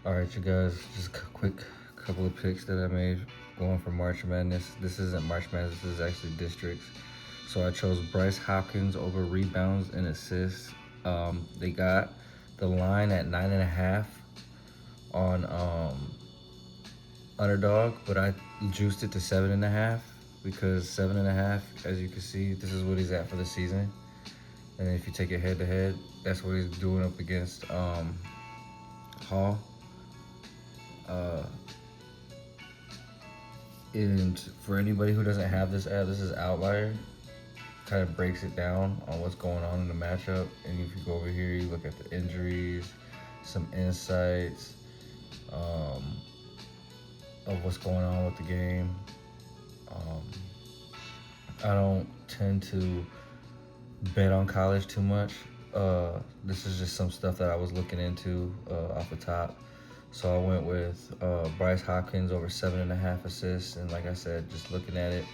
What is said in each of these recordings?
All right, you guys, just a quick couple of picks that I made going for March Madness. This isn't March Madness, this is actually districts. So I chose Bryce Hopkins over rebounds and assists. They got the line at 9.5 on underdog, but I juiced it to 7.5 because 7.5, as you can see, this is what he's at for the season. And if you take it head to head, that's what he's doing up against Hall. Uh, and for anybody who doesn't have this app, this is Outlier. Kind of breaks it down on what's going on in the matchup. And if you go over here, you look at the injuries, some insights um, of what's going on with the game. Um, I don't tend to bet on college too much. This is just some stuff that I was looking into off the top. So I went with Bryce Hopkins over 7.5 assists, and like I said, just looking at it,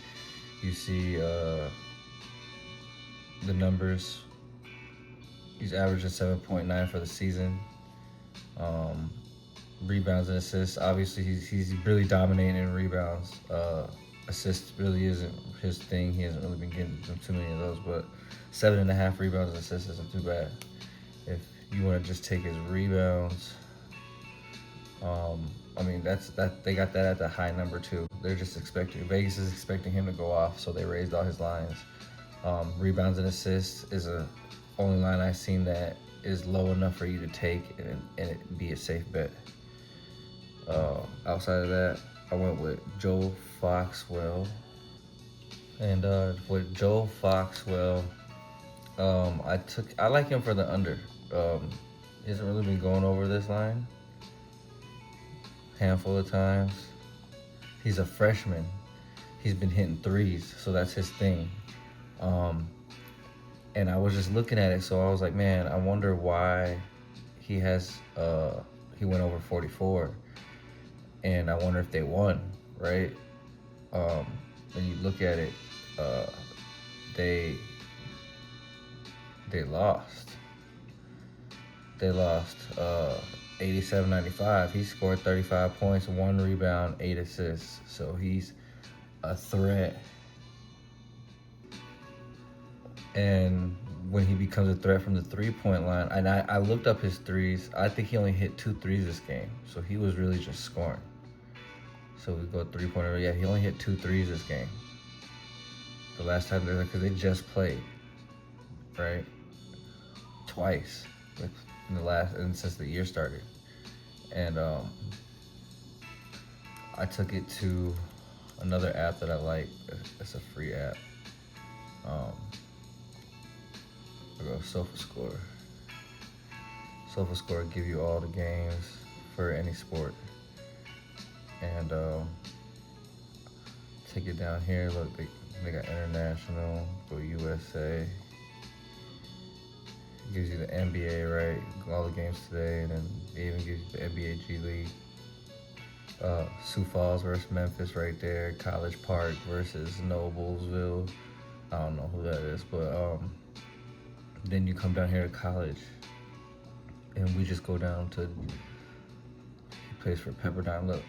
you see the numbers. He's averaging 7.9 for the season. Um, Rebounds and assists. Obviously, he's really dominating in rebounds. Assists really isn't his thing. He hasn't really been getting too many of those, but 7.5 rebounds and assists isn't too bad. If you want to just take his rebounds, I mean that they got that at the high number too. They're just expecting Vegas is expecting him to go off, so they raised all his lines. Rebounds and assists is a only line I've seen that is low enough for you to take and it be a safe bet. Outside of that, I went with Joe Foxwell. And with Joe Foxwell, I like him for the under. He hasn't really been going over this line. Handful of times. He's a freshman. He's been hitting threes, so that's his thing. And I was just looking at it, so I was like, man, I wonder why he went over 44, and I wonder if they won, right? When you look at it, they they lost. They lost 87-95. He scored 35 points, 1 rebound, 8 assists. So he's a threat. And when he becomes a threat from the 3-point line, and I looked up his threes, I think he only hit 2 threes this game. So he was really just scoring. So we go 3-pointer. Yeah, he only hit 2 threes this game. The last time because they just played, right? Twice in the last and since the year started. And I took it to another app that I like. It's a free app. I go SofaScore. SofaScore give you all the games for any sport. And take it down here. Look, they got international, go USA. It gives you the NBA, right? All the games today, and then it even gives you the NBA G League. Sioux Falls versus Memphis right there. College Park versus Noblesville. I don't know who that is, but then you come down here to college, and we just go down to, he plays for Pepperdine. Look,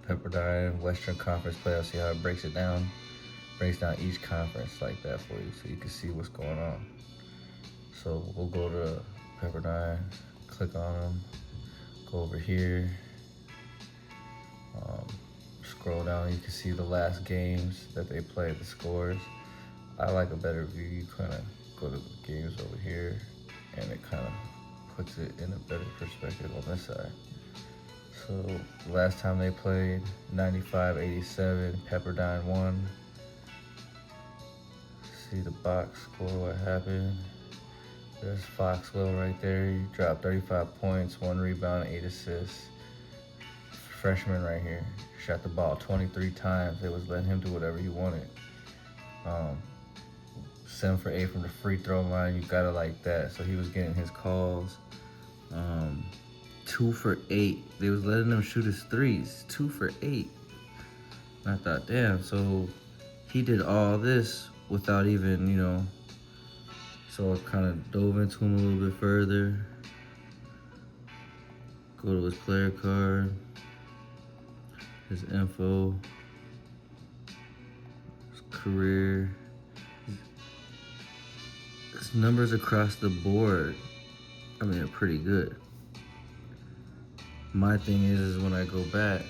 Pepperdine Western Conference playoffs. See how it breaks it down? Breaks down each conference like that for you, so you can see what's going on. So we'll go to Pepperdine, click on them, go over here, scroll down, you can see the last games that they played, the scores. I like a better view. You kind of go to the games over here, and it kind of puts it in a better perspective on this side. So last time they played, 95-87, Pepperdine won. See the box score, what happened. There's Foxwell right there. He dropped 35 points, 1 rebound, 8 assists. Freshman right here. Shot the ball 23 times. They was letting him do whatever he wanted. 7 for 8 from the free throw line. You gotta like that. So he was getting his calls. 2 for 8. They was letting him shoot his threes. 2 for 8. And I thought, damn. So he did all this without even, so I kind of dove into him a little bit further. Go to his player card, his info, his career. His numbers across the board, I mean, are pretty good. My thing is when I go back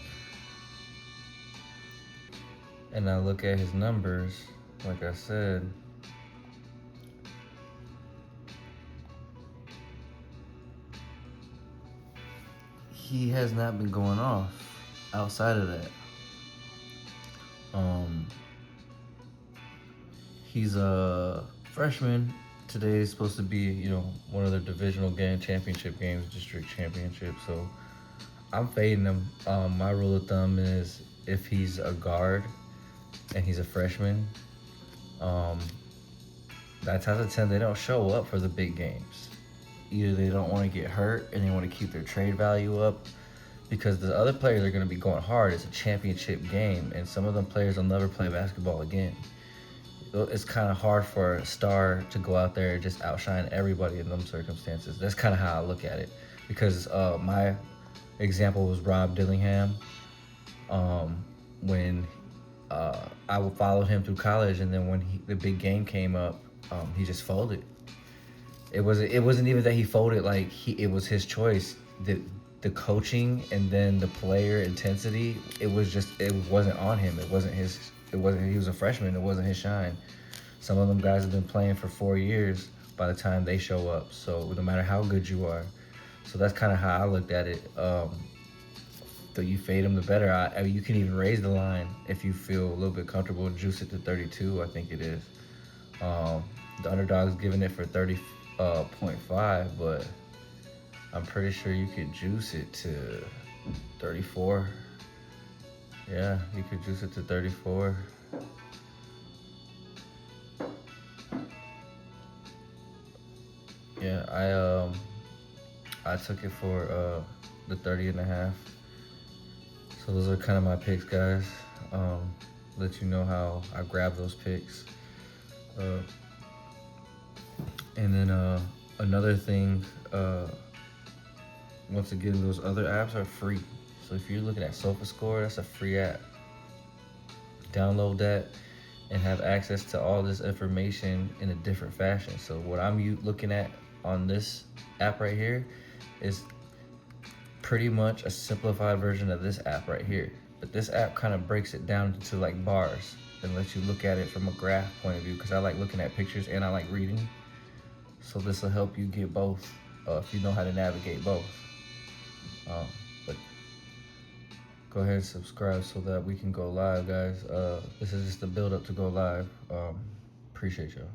and I look at his numbers, like I said, he has not been going off outside of that. He's a freshman. Today is supposed to be, one of the divisional championship games, district championship. So I'm fading him. My rule of thumb is if he's a guard and he's a freshman, 9 times out of 10 they don't show up for the big games. Either they don't want to get hurt and they want to keep their trade value up, because the other players are going to be going hard. It's a championship game, and some of them players will never play basketball again. It's kind of hard for a star to go out there and just outshine everybody in them circumstances. That's kind of how I look at it, because my example was Rob Dillingham. When I followed him through college, and then when the big game came up, he just folded. It wasn't even that he folded, like it was his choice. The coaching and then the player intensity, it wasn't on him. He was a freshman, it wasn't his shine. Some of them guys have been playing for 4 years by the time they show up. So no matter how good you are. So that's kind of how I looked at it. The you fade him, the better. I mean, you can even raise the line if you feel a little bit comfortable. Juice it to 32, I think it is. The underdog's giving it for 30.5, but I'm pretty sure you could juice it to 34. Yeah, you could juice it to 34. Yeah, I took it for the 30.5. So those are kind of my picks, guys. Let you know how I grab those picks. And then another thing, once again, those other apps are free. So if you're looking at SofaScore, that's a free app. Download that and have access to all this information in a different fashion. So what I'm looking at on this app right here is pretty much a simplified version of this app right here. But this app kind of breaks it down into like bars and lets you look at it from a graph point of view, because I like looking at pictures and I like reading. So this will help you get both if you know how to navigate both. But go ahead and subscribe so that we can go live, guys. This is just the build up to go live. Appreciate y'all.